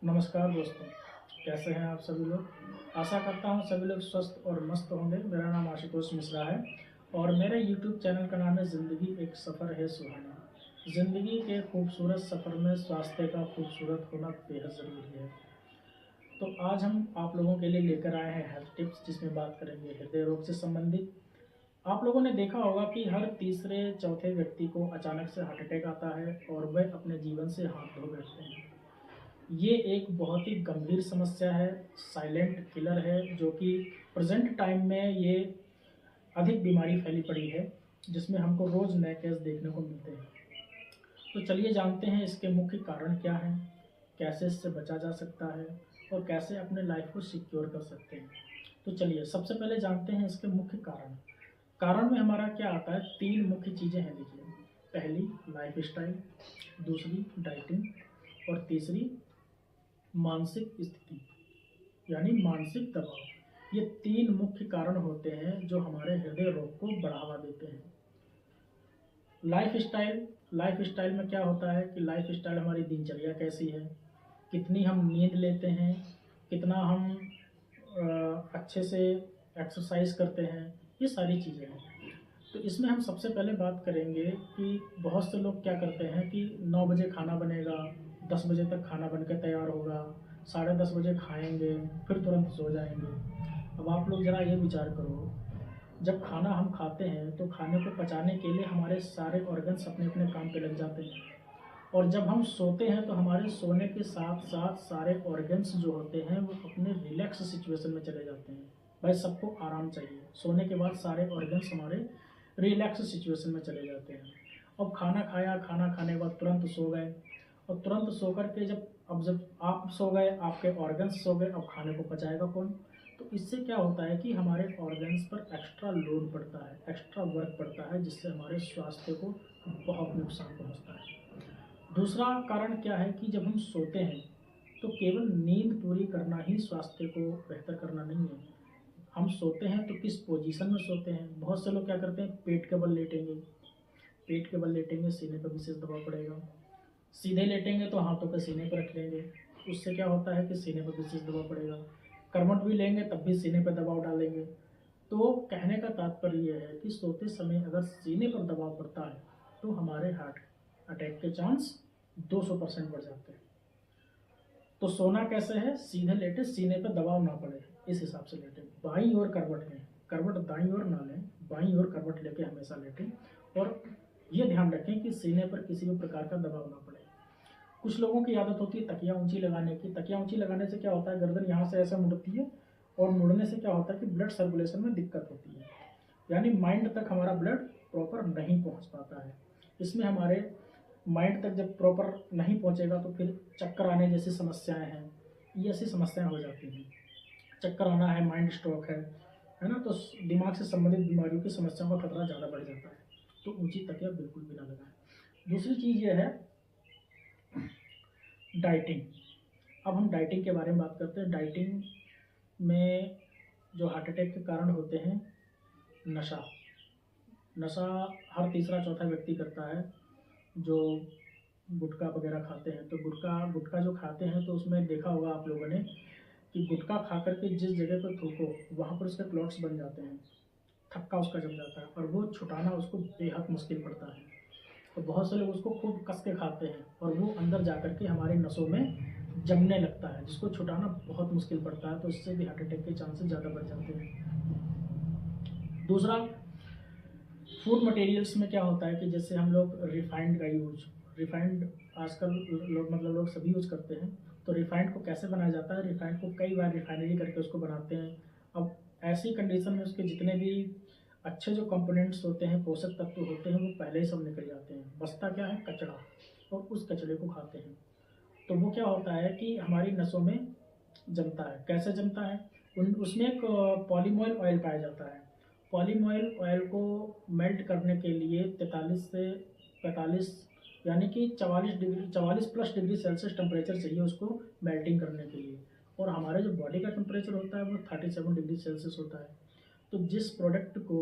नमस्कार दोस्तों, कैसे हैं आप सभी लोग। आशा करता हूं सभी लोग स्वस्थ और मस्त होंगे। मेरा नाम आशुतोष मिश्रा है और मेरे YouTube चैनल का नाम है ज़िंदगी एक सफ़र है सुहाना। ज़िंदगी के खूबसूरत सफ़र में स्वास्थ्य का खूबसूरत होना बेहद ज़रूरी है। तो आज हम आप लोगों के लिए लेकर आए हैं हेल्थ टिप्स, जिसमें बात करेंगे हृदय रोग से संबंधित। आप लोगों ने देखा होगा कि हर तीसरे चौथे व्यक्ति को अचानक से हार्ट अटैक आता है और वह अपने जीवन से हाथ धो बैठते हैं। ये एक बहुत ही गंभीर समस्या है, साइलेंट किलर है, जो कि प्रेजेंट टाइम में ये अधिक बीमारी फैली पड़ी है, जिसमें हमको रोज़ नए केस देखने को मिलते हैं। तो चलिए जानते हैं इसके मुख्य कारण क्या हैं, कैसे इससे बचा जा सकता है और कैसे अपने लाइफ को सिक्योर कर सकते हैं। तो चलिए सबसे पहले जानते हैं इसके मुख्य कारण। कारण में हमारा क्या आता है, तीन मुख्य चीज़ें हैं। देखिए, पहली लाइफ स्टाइल, दूसरी डाइटिंग और तीसरी मानसिक स्थिति यानी मानसिक दबाव। ये तीन मुख्य कारण होते हैं जो हमारे हृदय रोग को बढ़ावा देते हैं। लाइफ स्टाइल में क्या होता है कि लाइफ स्टाइल हमारी दिनचर्या कैसी है, कितनी हम नींद लेते हैं, कितना हम अच्छे से एक्सरसाइज करते हैं, ये सारी चीज़ें हैं। तो इसमें हम सबसे पहले बात करेंगे कि बहुत से लोग क्या करते हैं कि 9 बजे खाना बनेगा, 10 बजे तक खाना बनकर तैयार होगा, 10:30 बजे खाएंगे, फिर तुरंत सो जाएंगे। अब आप लोग ज़रा ये विचार करो, जब खाना हम खाते हैं तो खाने को पचाने के लिए हमारे सारे ऑर्गन्स अपने अपने काम पे लग जाते हैं, और जब हम सोते हैं तो हमारे सोने के साथ साथ सारे ऑर्गन्स जो होते हैं वो अपने रिलैक्स सिचुएशन में चले जाते हैं। भाई सबको आराम चाहिए, सोने के बाद सारे ऑर्गन्स हमारे रिलैक्स सिचुएशन में चले जाते हैं। अब खाना खाया, खाना खाने के बाद तुरंत सो गए, और तुरंत सो कर के जब आप सो गए, आपके ऑर्गन्स सो गए, अब खाने को पचाएगा कौन। तो इससे क्या होता है कि हमारे ऑर्गन्स पर एक्स्ट्रा लोड पड़ता है, एक्स्ट्रा वर्क पड़ता है, जिससे हमारे स्वास्थ्य को बहुत नुकसान पहुंचता है। दूसरा कारण क्या है कि जब हम सोते हैं तो केवल नींद पूरी करना ही स्वास्थ्य को बेहतर करना नहीं है। हम सोते हैं तो किस पोजीशन में सोते हैं। बहुत से लोग क्या करते हैं, पेट के बल लेटेंगे, पेट के बल लेटेंगे, सीने पर विशेष दबाव पड़ेगा। सीधे लेटेंगे तो हाथों पे सीने पर रख लेंगे, उससे क्या होता है कि सीने पर विशेष दबाव पड़ेगा। करवट भी लेंगे तब भी सीने पर दबाव डालेंगे। तो कहने का तात्पर्य यह है कि सोते समय अगर सीने पर दबाव पड़ता है तो हमारे हार्ट अटैक के चांस 200% बढ़ जाते हैं। तो सोना कैसे है, सीधे लेटे, सीने पर दबाव ना पड़े, इस हिसाब से लेटे। बाईं ओर करवट लें, करवट दाईं ओर ना लें, बाईं ओर करवट लेके हमेशा लेटें। और ये ध्यान रखें कि सीने पर किसी भी प्रकार का दबाव ना पड़े। कुछ लोगों की आदत होती है तकिया ऊंची लगाने की। तकिया ऊंची लगाने से क्या होता है, गर्दन यहाँ से ऐसे मुड़ती है, और मुड़ने से क्या होता है कि ब्लड सर्कुलेशन में दिक्कत होती है, यानी माइंड तक हमारा ब्लड प्रॉपर नहीं पहुँच पाता है। इसमें हमारे माइंड तक जब प्रॉपर नहीं पहुँचेगा तो फिर चक्कर आने जैसी समस्याएं हैं, ये ऐसी समस्याएं हो जाती हैं। चक्कर आना है, माइंड स्ट्रोक है ना, तो दिमाग से संबंधित बीमारियों की समस्याओं का खतरा ज़्यादा बढ़ जाता है। तो ऊंची तकिया बिल्कुल भी ना लगाएं। दूसरी चीज़ ये है डाइटिंग। अब हम डाइटिंग के बारे में बात करते हैं। डाइटिंग में जो हार्ट अटैक के कारण होते हैं, नशा। नशा हर तीसरा चौथा व्यक्ति करता है जो गुटखा वगैरह खाते हैं। तो गुटखा गुटखा जो खाते हैं तो उसमें देखा होगा आप लोगों ने कि गुटखा खा करके जिस जगह पर थूको वहाँ पर उसके क्लॉट्स बन जाते हैं, थक्का उसका जम जाता है, और वो छुटाना उसको बेहद मुश्किल पड़ता है। तो बहुत से लोग उसको खूब कस के खाते हैं और वो अंदर जा कर के हमारी नसों में जमने लगता है, जिसको छुटाना बहुत मुश्किल पड़ता है। तो इससे भी हार्ट अटैक के चांसेस ज़्यादा बढ़ जाते हैं। दूसरा, फूड मटेरियल्स में क्या होता है कि जैसे हम लोग रिफाइंड का यूज, रिफाइंड आजकल लोग सभी यूज करते हैं। तो रिफाइंड को कैसे बनाया जाता है, रिफाइंड को कई बार रिफाइनरी करके उसको बनाते हैं। अब ऐसी कंडीशन में उसके जितने भी अच्छे जो कंपोनेंट्स होते हैं, पोषक तत्व होते हैं, वो पहले ही सब निकल जाते हैं। बचता क्या है, कचड़ा, और उस कचड़े को खाते हैं। तो वो क्या होता है कि हमारी नसों में जमता है। कैसे जमता है, उसमें एक पॉलीमोइल ऑयल पाया जाता है। पॉलीमोइल ऑयल को मेल्ट करने के लिए 43 से 45 यानी कि 44+ डिग्री सेल्सियस टेम्परेचर चाहिए उसको मेल्टिंग करने के लिए। और हमारे जो बॉडी का टेम्परेचर होता है वो 37 डिग्री सेल्सियस होता है। तो जिस प्रोडक्ट को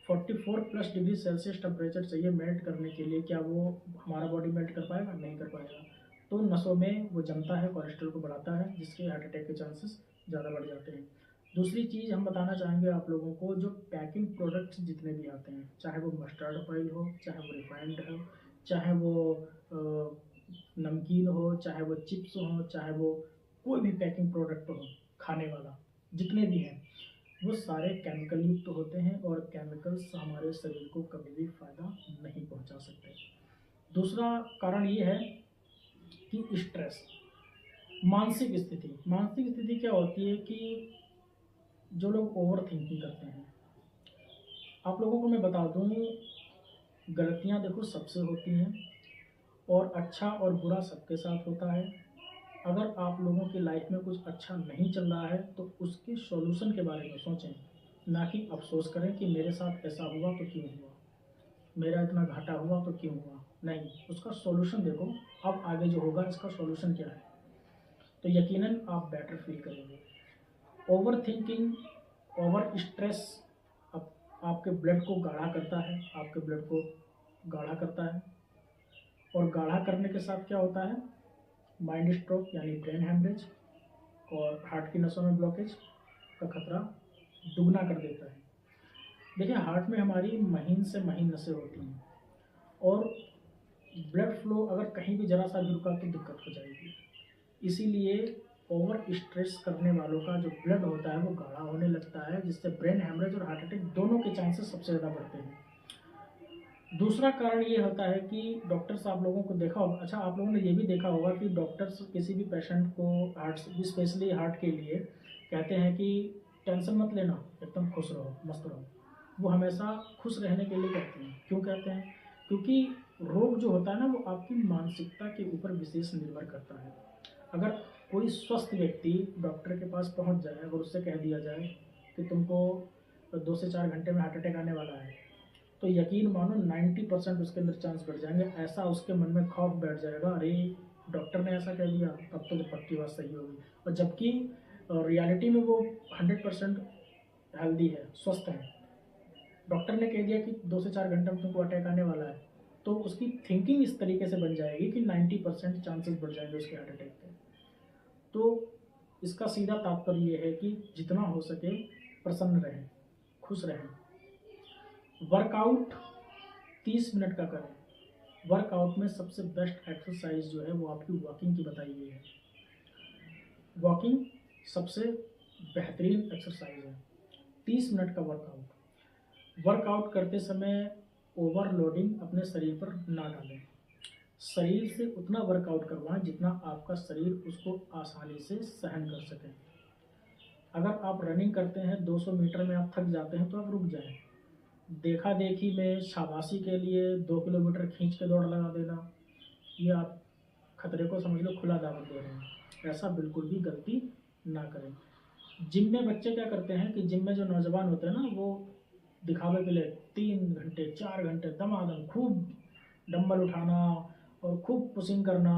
44+ डिग्री सेल्सियस टेम्परेचर चाहिए मेल्ट करने के लिए, क्या वो हमारा बॉडी मेल्ट कर पाएगा? नहीं कर पाएगा। तो नसों में वो जमता है, कोलेस्ट्रॉल को बढ़ाता है, जिसके हार्ट अटैक के चांसेस ज़्यादा बढ़ जाते हैं। दूसरी चीज़ हम बताना चाहेंगे आप लोगों को, जो पैकिंग प्रोडक्ट्स जितने भी आते हैं, चाहे वो मस्टर्ड ऑयल हो, चाहे वो रिफाइंड हो, चाहे वो नमकीन हो, चाहे वो चिप्स हो, चाहे वो कोई भी पैकिंग प्रोडक्ट हो खाने वाला, जितने भी हैं वो सारे केमिकल युक्त होते हैं और केमिकल्स हमारे शरीर को कभी भी फ़ायदा नहीं पहुंचा सकते। दूसरा कारण ये है कि स्ट्रेस, मानसिक स्थिति क्या होती है कि जो लोग ओवर थिंकिंग करते हैं, आप लोगों को मैं बता दूं, गलतियां देखो सबसे होती हैं और अच्छा और बुरा सबके साथ होता है। अगर आप लोगों की लाइफ में कुछ अच्छा नहीं चल रहा है तो उसके सॉल्यूशन के बारे में सोचें, ना कि अफसोस करें कि मेरे साथ ऐसा हुआ तो क्यों हुआ, मेरा इतना घाटा हुआ तो क्यों हुआ। नहीं, उसका सॉल्यूशन देखो, अब आगे जो होगा इसका सॉल्यूशन क्या है, तो यकीनन आप बेटर फील करेंगे। ओवर थिंकिंग, ओवर स्ट्रेस आपके ब्लड को गाढ़ा करता है, आपके ब्लड को गाढ़ा करता है, और गाढ़ा करने के साथ क्या होता है, माइंड स्ट्रोक यानी ब्रेन हैमरेज और हार्ट की नसों में ब्लॉकेज का खतरा दुगना कर देता है। देखिए, हार्ट में हमारी महीन से महीन नसें होती हैं और ब्लड फ्लो अगर कहीं भी जरा सा भी रुका तो दिक्कत हो जाएगी। इसीलिए ओवर स्ट्रेस करने वालों का जो ब्लड होता है वो गाढ़ा होने लगता है, जिससे ब्रेन हैमरेज और हार्ट अटैक दोनों के चांसेस सबसे ज़्यादा बढ़ते हैं। दूसरा कारण ये होता है कि डॉक्टर्स, आप लोगों को देखा होगा, अच्छा आप लोगों ने ये भी देखा होगा कि डॉक्टर्स किसी भी पेशेंट को हार्ट, स्पेशली हार्ट के लिए, कहते हैं कि टेंशन मत लेना, एकदम खुश रहो, मस्त रहो। वो हमेशा खुश रहने के लिए कहते हैं। क्यों कहते हैं? क्योंकि रोग जो होता है ना वो आपकी मानसिकता के ऊपर विशेष निर्भर करता है। अगर कोई स्वस्थ व्यक्ति डॉक्टर के पास पहुंच जाए, अगर उससे कह दिया जाए कि तुमको 2 से 4 घंटे में हार्ट अटैक आने वाला है, तो यकीन मानो 90% उसके अंदर चांस बढ़ जाएंगे। ऐसा उसके मन में खौफ बैठ जाएगा, अरे डॉक्टर ने ऐसा कह दिया, तब तो पक्की बात सही होगी। और जबकि रियलिटी में वो 100% हेल्दी है, स्वस्थ है। डॉक्टर ने कह दिया कि 2 से 4 घंटे में तुमको अटैक आने वाला है, तो उसकी थिंकिंग इस तरीके से बन जाएगी कि 90% चांसेस बढ़ जाएंगे उसके हार्ट अटैक के। तो इसका सीधा तात्पर्य ये है कि जितना हो सके प्रसन्न रहें, खुश रहें। वर्कआउट 30 मिनट का करें। वर्कआउट में सबसे बेस्ट एक्सरसाइज जो है वो आपकी वॉकिंग की बताई गई है। वॉकिंग सबसे बेहतरीन एक्सरसाइज है। 30 मिनट का वर्कआउट करते समय ओवरलोडिंग अपने शरीर पर ना डालें। शरीर से उतना वर्कआउट करवाएं जितना आपका शरीर उसको आसानी से सहन कर सके। अगर आप रनिंग करते हैं, 200 मीटर में आप थक जाते हैं तो आप रुक जाएं। देखा देखी में शाबाशी के लिए 2 किलोमीटर खींच के दौड़ लगा देना, ये आप खतरे को समझ लो खुला दावत दे रहे हैं। ऐसा बिल्कुल भी गलती ना करें। जिम में बच्चे क्या करते हैं कि जिम में जो नौजवान होते हैं ना, वो दिखावे के लिए 3 घंटे 4 घंटे दमादम खूब डंबल उठाना और खूब पुशिंग करना,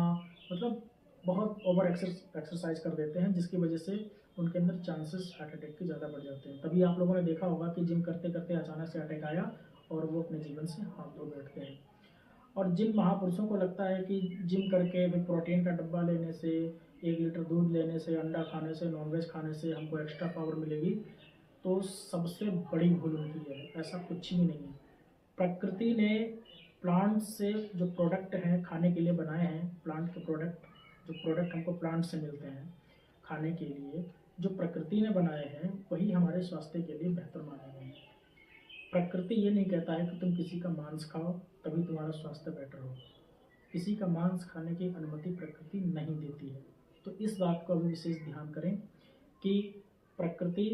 मतलब बहुत ओवर एक्सरसाइज कर देते हैं, जिसकी वजह से उनके अंदर चांसेस हार्ट अटैक के ज़्यादा बढ़ जाते हैं। तभी आप लोगों ने देखा होगा कि जिम करते करते अचानक से अटैक आया और वो अपने जीवन से हाथ धो बैठते हैं। और जिन महापुरुषों को लगता है कि जिम करके फिर प्रोटीन का डब्बा लेने से, 1 लीटर दूध लेने से, अंडा खाने से, नॉनवेज खाने से हमको एक्स्ट्रा पावर मिलेगी, तो सबसे बड़ी भूल उनकी है। ऐसा कुछ भी नहीं है। प्रकृति ने प्लांट से जो प्रोडक्ट हैं खाने के लिए बनाए हैं, प्लांट के प्रोडक्ट, जो प्रोडक्ट हमको प्लांट से मिलते हैं खाने के लिए, जो प्रकृति ने बनाए हैं वही हमारे स्वास्थ्य के लिए बेहतर माने गए हैं। प्रकृति ये नहीं कहता है कि तुम किसी का मांस खाओ तभी तुम्हारा स्वास्थ्य बेटर हो। किसी का मांस खाने की अनुमति प्रकृति नहीं देती है। तो इस बात को अभी विशेष ध्यान करें कि प्रकृति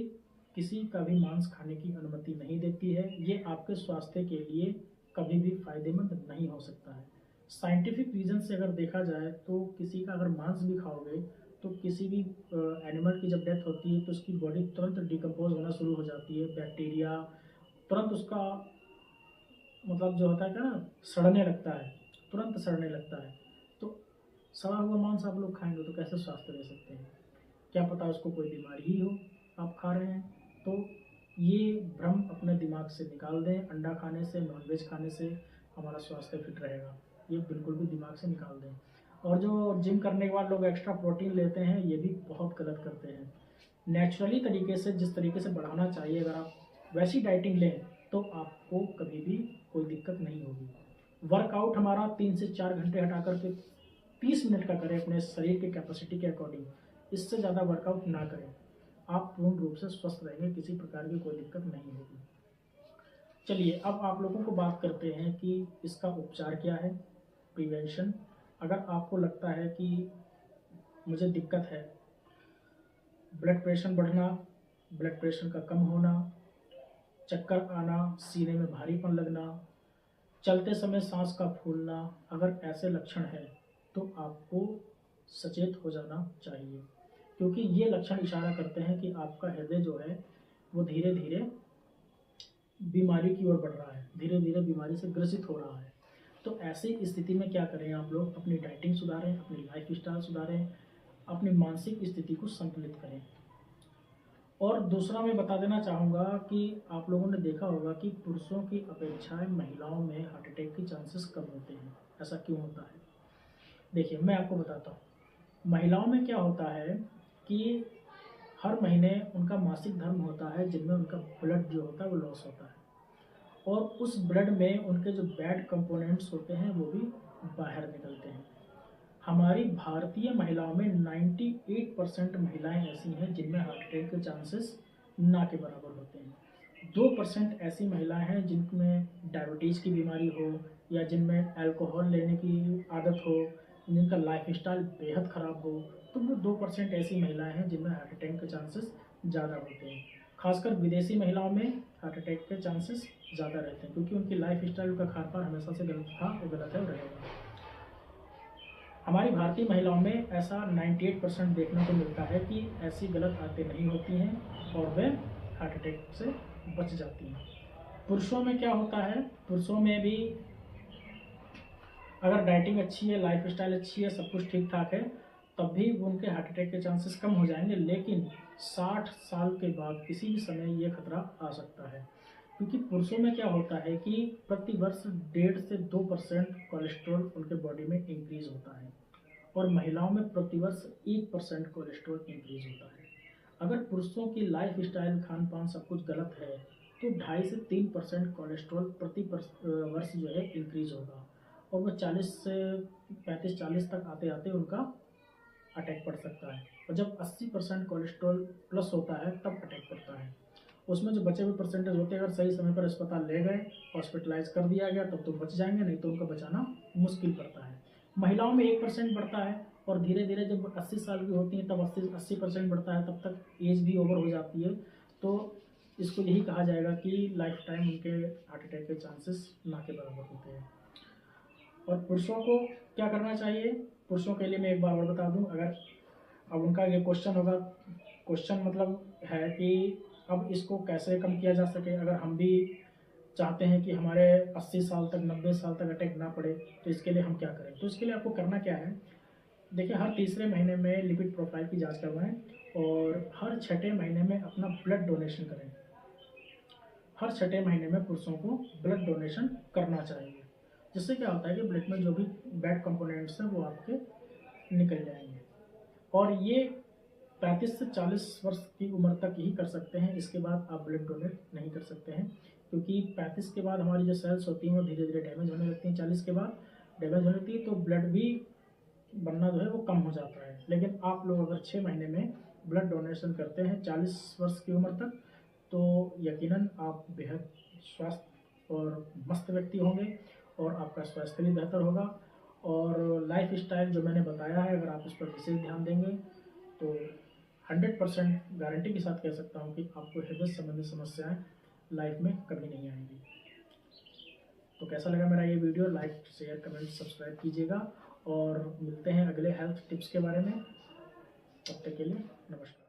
किसी का भी मांस खाने की अनुमति नहीं देती है। ये आपके स्वास्थ्य के लिए कभी भी फायदेमंद नहीं हो सकता है। साइंटिफिक रीज़न से अगर देखा जाए तो किसी का अगर मांस भी खाओगे तो किसी भी एनिमल की जब डेथ होती है तो उसकी बॉडी तुरंत डिकम्पोज होना शुरू हो जाती है। बैक्टीरिया तुरंत उसका मतलब जो होता है क्या ना, सड़ने लगता है, तुरंत सड़ने लगता है। तो सड़ा हुआ मांस आप लोग खाएंगे तो कैसे स्वास्थ्य रह सकते हैं? क्या पता उसको कोई बीमारी ही हो, आप खा रहे हैं। तो ये भ्रम अपने दिमाग से निकाल दें। अंडा खाने से, नॉनवेज खाने से हमारा स्वास्थ्य फिट रहेगा, ये बिल्कुल भी दिमाग से निकाल दें। और जो जिम करने के बाद लोग एक्स्ट्रा प्रोटीन लेते हैं, ये भी बहुत गलत करते हैं। नेचुरली तरीके से, जिस तरीके से बढ़ाना चाहिए, अगर आप वैसी डाइटिंग लें तो आपको कभी भी कोई दिक्कत नहीं होगी। वर्कआउट हमारा 3 से 4 घंटे हटा करके 30 मिनट का करें अपने शरीर की कैपेसिटी के अकॉर्डिंग, इससे ज़्यादा वर्कआउट ना करें। आप पूर्ण रूप से स्वस्थ रहेंगे, किसी प्रकार की कोई दिक्कत नहीं होगी। चलिए अब आप लोगों को बात करते हैं कि इसका उपचार क्या है, प्रिवेंशन। अगर आपको लगता है कि मुझे दिक्कत है, ब्लड प्रेशर बढ़ना, ब्लड प्रेशर का कम होना, चक्कर आना, सीने में भारीपन लगना, चलते समय सांस का फूलना, अगर ऐसे लक्षण हैं तो आपको सचेत हो जाना चाहिए, क्योंकि ये लक्षण इशारा करते हैं कि आपका हृदय जो है वो धीरे धीरे बीमारी की ओर बढ़ रहा है, धीरे धीरे बीमारी से ग्रसित हो रहा है। तो ऐसी स्थिति में क्या करें आप लोग, अपनी डाइटिंग सुधारें, अपनी लाइफ स्टाइल सुधारें, अपनी मानसिक स्थिति को संतुलित करें। और दूसरा मैं बता देना चाहूँगा कि आप लोगों ने देखा होगा कि पुरुषों की अपेक्षा महिलाओं में हार्ट अटैक के चांसेस कम होते हैं। ऐसा क्यों होता है? देखिए मैं आपको बताता हूँ। महिलाओं में क्या होता है कि हर महीने उनका मासिक धर्म होता है, जिनमें उनका ब्लड जो होता है वो लॉस होता है, और उस ब्लड में उनके जो बैड कंपोनेंट्स होते हैं वो भी बाहर निकलते हैं। हमारी भारतीय महिलाओं में 98% महिलाएं ऐसी हैं जिनमें हार्ट अटैक के चांसेस ना के बराबर होते हैं। 2% ऐसी महिलाएं हैं जिनमें डायबिटीज़ की बीमारी हो, या जिनमें अल्कोहल लेने की आदत हो, जिनका लाइफ स्टाइल बेहद ख़राब हो, तो वो 2% ऐसी महिलाएं हैं जिनमें हार्ट अटैक के चांसेस ज़्यादा होते हैं। खासकर विदेशी महिलाओं में हार्ट अटैक के चांसेस ज़्यादा रहते हैं, क्योंकि उनकी लाइफ स्टाइल का खान पान हमेशा से गलत था और गलत है और रहेगा। हमारी भारतीय महिलाओं में ऐसा 98% देखने को मिलता है कि ऐसी गलत आदतें नहीं होती हैं और वे हार्ट अटैक से बच जाती हैं। पुरुषों में क्या होता है, पुरुषों में भी अगर डाइटिंग अच्छी है, लाइफ स्टाइल अच्छी है, सब कुछ ठीक ठाक है, तब भी उनके हार्ट अटैक के चांसेस कम हो जाएंगे। लेकिन 60 साल के बाद किसी भी समय ये खतरा आ सकता है, क्योंकि पुरुषों में क्या होता है कि प्रति वर्ष 1.5 से 2% कोलेस्ट्रॉल उनके बॉडी में इंक्रीज होता है, और महिलाओं में प्रतिवर्ष 1% कोलेस्ट्रॉल इंक्रीज होता है। अगर पुरुषों की लाइफ स्टाइल, खान पान सब कुछ गलत है तो 2.5 से 3% कोलेस्ट्रॉल प्रति वर्ष जो है इंक्रीज होगा, और वो 40 से 35-40 तक आते आते उनका अटैक पड़ सकता है। और जब 80% कोलेस्ट्रॉल प्लस होता है तब अटैक पड़ता है। उसमें जो बचे हुए परसेंटेज होते हैं, अगर सही समय पर अस्पताल ले गए, हॉस्पिटलाइज कर दिया गया, तब तो बच जाएंगे, नहीं तो उनका बचाना मुश्किल पड़ता है। महिलाओं में 1% बढ़ता है, और धीरे धीरे जब 80 साल की होती हैं तब 80% बढ़ता है, तब तक एज भी ओवर हो जाती है। तो इसको यही कहा जाएगा कि लाइफ टाइम उनके हार्ट अटैक के चांसेस ना के बराबर होते हैं। और पुरुषों को क्या करना चाहिए, पुरुषों के लिए मैं एक बार और बता दूं। अगर अब उनका ये क्वेश्चन होगा, क्वेश्चन मतलब है कि अब इसको कैसे कम किया जा सके। अगर हम भी चाहते हैं कि हमारे 80 साल तक, 90 साल तक अटैक ना पड़े, तो इसके लिए हम क्या करें? तो इसके लिए आपको करना क्या है, देखिए हर तीसरे महीने में लिपिड प्रोफाइल की जांच करवाएं, और हर छठे महीने में अपना ब्लड डोनेशन करें। हर छठे महीने में पुरुषों को ब्लड डोनेशन करना चाहिए, जिससे क्या होता है कि ब्लड में जो भी बैड कंपोनेंट्स हैं वो आपके निकल जाएंगे। और ये 35 से 40 वर्ष की उम्र तक ही कर सकते हैं, इसके बाद आप ब्लड डोनेट नहीं कर सकते हैं, क्योंकि 35 के बाद हमारी जो सेल्स होती हैं वो धीरे धीरे डैमेज होने लगती हैं, 40 के बाद डैमेज होने लगती है, तो ब्लड भी बनना जो है वो कम हो जाता है। लेकिन आप लोग अगर 6 महीने में ब्लड डोनेशन करते हैं 40 वर्ष की उम्र तक, तो यकीनन आप बेहद स्वस्थ और मस्त व्यक्ति होंगे, और आपका स्वास्थ्य भी बेहतर होगा। और लाइफ स्टाइल जो मैंने बताया है, अगर आप इस पर विशेष ध्यान देंगे तो 100% गारंटी के साथ कह सकता हूँ कि आपको हृदय संबंधी समस्याएं लाइफ में कभी नहीं आएंगी। तो कैसा लगा मेरा ये video? Like, share, comment, subscribe कीजिएगा, और मिलते हैं अगले हेल्थ टिप्स के बारे में। तब तक के लिए नमस्कार।